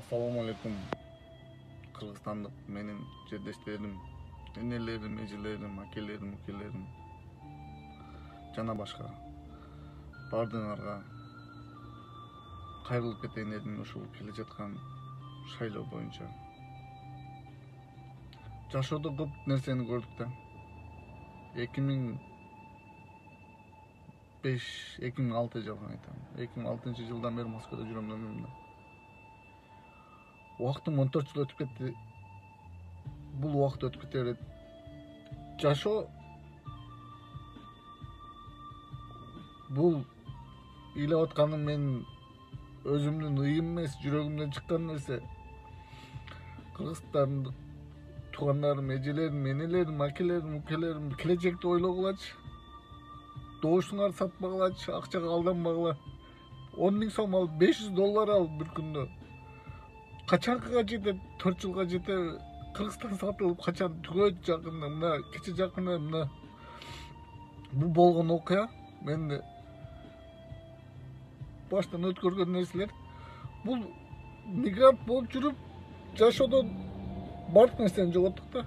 Assalamu alaikum. Kırgızstandық менин жердештерим, энелерим, эжелерим, акелерим, укелерим жана башка бардыгыңарга кайрылып кетейин дедим ушул келе жаткан шайлоо боюнча. Жашоодо көп нерсени көрдүк да. 2005-2006 жылдан айтам. 2006 жылдан бeri Москвада жүрөм өмүрүмдө. Уақытым 14 жыл өтүп кетти. Бул уақыт өтүп кете берет. Жашоо бул ыйлап атканым мен өзүмдүн ыйым эмес, жүрөгүмдөн чыккан нерсе. Кыргызстандык туугандарым, эжелерим, энелерим, акелерим, укелерим келечекти ойлогулачы. Добушуңарды сатпагылачы, акчага алданбагыла. 10 000 сом ал, $500 ал бир күндө. Качанкыга жетет, 4 жылга жетет. Кыргызстан сатылып качан түгөйт жакында, мына кече жакында мына бул болгон окуя менде баштан өткөргөн нерселер. Бул мигрант болуп жүрүп жашоодон бардык нерсени жоготтук да.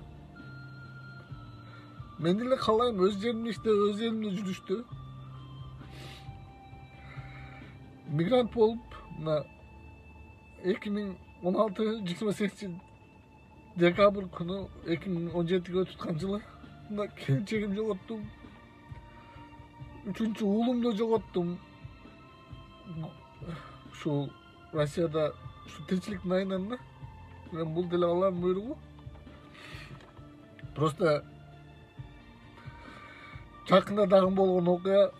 Мен деле каалайм өз жеримде иштеп, өз элимде жүрүштү. Мигрант болуп мына 2016-28 декабрь күнү 2017-ге өтүп жылы мына келечегим жоготтум. 3-чү уулумду жоготтум. Ушу Россияда ушу тиричиликтин айынан да. Мен бул деле Алланын буйругу. Просто жакында дагы болгон окуя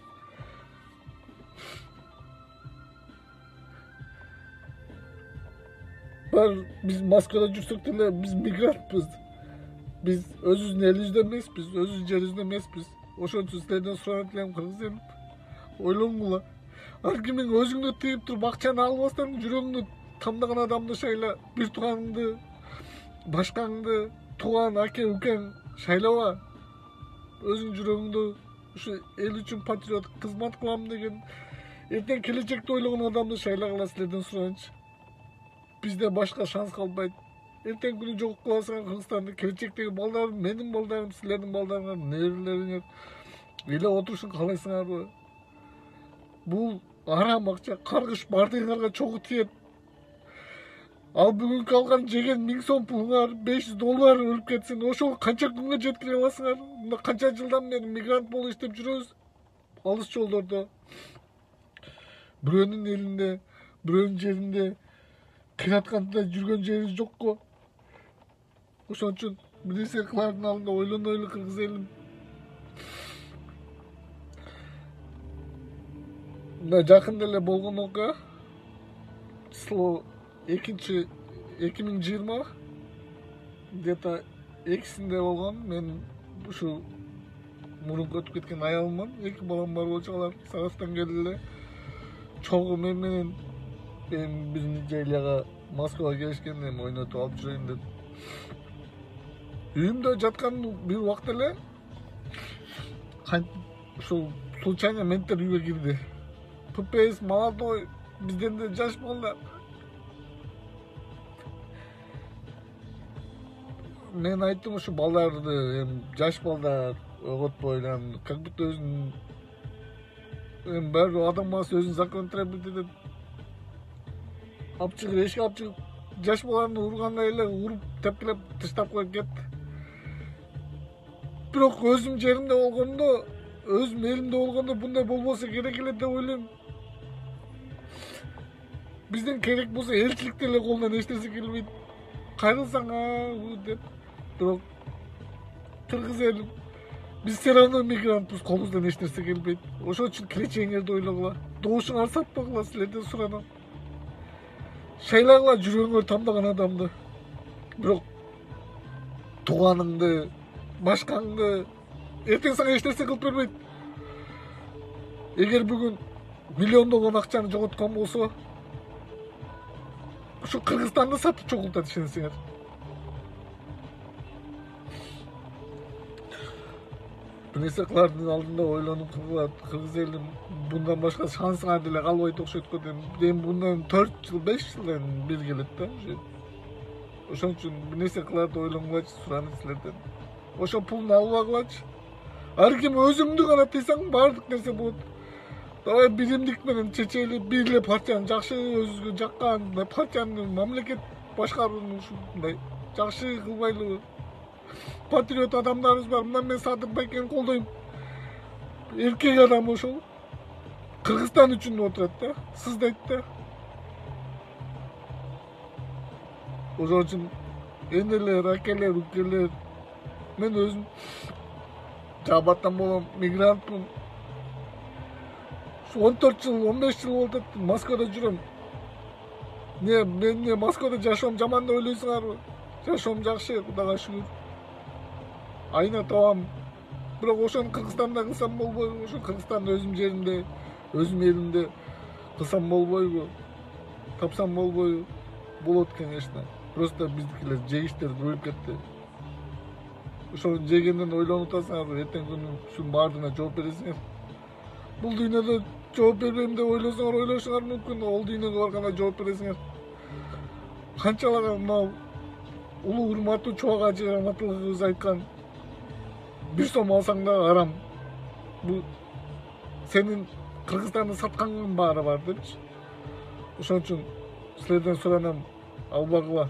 biz Moskvada жүрсөк деле biz мигрантпыз. Biz өзүбүздүн элибизде эмеспиз, өзүбүздүн жерибизде эмеспиз. Ошон үчүн силерден суранат элем, кыргыз элим, ойлоңгула. Ар кимиң өзүңдү тыйып туруп акчаны албастан жүрөгүңдү тандаган адамды шайла, бир тууганыңды, башкаңды, тууган аке укең шайлаба. Өзүң жүрөгүңдү ушу эл үчүн патриот кызмат кылам деген, эртең келечекти ойлогон адамды шайлагыла, силерден суранычы. Bizde başka şans kalmaydı. Erten günü çok kılasan Kırgızstan'da gelecekteki baldarım, benim baldarım, sizlerin baldarına nerelerin yok. Öyle otursun kalaysın abi. Bu aram akça, kargış bardığınlarga çok tiyet. Al bugün kalkan jegen 1000 сом pulungar, $500 ölüp ketsin. Oşol kança günge jetkire alasыңар. Bunda kança жылдан beri migrant bolu istep жүрөбүз. Alış жолдордо. Бирөөнүн элинде, бирөөнүн жеринде кыратканда жүргөн жерибиз жокко. Ошон үчүн бир нерсе кылардын алдында ойлонойлу кыргыз элим. Мына жакында эле болгон окуя. Число 2020 где-то 2-синде болгон. Мен ушу мурунку өтүп кеткен аялыман, 2 балам бар болчу, алар Саратовдон келди. Чогуу мен менен birinci Ceyliğe Moskova gelişkende oynatıp alıp жүрейин dedim. Үйümde жаткан bir вакыт эле ушул случайно менттер үйгө кирди. ППС молодой, бизден де жаш балдар. Мен айттым ушу балдарды, жаш балдар оготпой, как будто өзүнүн баары адам баласы өзүнүн законун деп алып чыгып, эшикке алып чыгып, жаш баланы ургандай эле уруп, тепкилеп, таштап коюп кетти. Бирок өзүм жеримде болгондо, өзүм элимде болгондо мындай болбосо керек эле деп ойлойм. Бизден керек болсо элчиликте эле колунан эч нерсе келбейт. Кайрылсаң деп. Бирок кыргыз элим, биз все равно мигрантпыз, колубуздан эч нерсе келбейт. Ошон үчүн келечегиңерди ойлогула. Добушуңарды сатпагыла, силерден суранам. Шайлагыла жүрөгүңөр тандаган адамды. Бирок тууганыңды, башкаңды эртең сага эч нерсе кылып бербейт. Эгер бүгүн миллиондогон акчаны жоготкон болсо, ушу Кыргызстанды сатып чогултат ишенсеңер. нерсе кылардын алдында ойлонуп кыргыз элим bundan başka şansına dile kalbaydı okşayt ko dem bundan 4 yıl 5 yıldan bir gelet da oşon üçün bir nерсе kılardı oylongulaç surany sizlerden oşo pulunu albagılaç ар ким өзүңдү гана тыйсаң баардык нерсе болот давай биримдик менен чечели бир эле партияны жакшы өзүбүзгө жаккан партияны мамлекет башкарууну ушундай жакшы кылбайлыбы патриот адамдарыбыз бар мына мен Садыр Байкени колдойм эркек адам ошол Кыргызстан үчүн отурат да сыздайт да ошон үчүн энелер акелер укелер мен өзүм жабаттан болом мигрантмын 14 жыл 15 жыл болуп атат Москвада жүрөм мен Москвада жашоом жаман деп ойлойсуңарбы жашоом жакшы Кудайга шүгүр айына табам бирок ошону Кыргызстанда кылсам болбойбу ошо Кыргызстандын өзүм жеримде өзүм элимде кылсам болбойбу тапсам болбойбу болот конечно просто биздикилер жегиштер өлүп кетти ошону жегенден ойлонуп атасыңарбы эртең күнү ушунун баардыгына жооп бересиңер бул дүйнөдө жооп бербейм деп ойлосоңор ойлошуңар мүмкүн ол дүйнөгө барганда жооп бересиңер канчалаган мына улуу урматтуу Чубак Ажы Раматыллыбыз айткан бир сом алсаң да арам бул сенин Кыргызстанды саткандын баары бар депчи ошон үчүн силерден суранам албагыла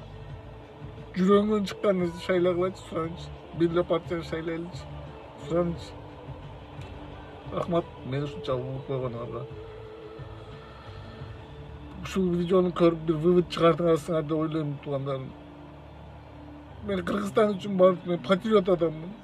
жүрөгүңөн чыккан шайлагылачы суранычы бир эле партияны шайлайлычы суранычы рахмат мени ушунчалык угуп койгонуңарга ушул видеону көрүп бир вывод чыгардыңарсыңар деп ойлойм туугандарым мен Кыргызстан үчүн барып мен патриот адаммын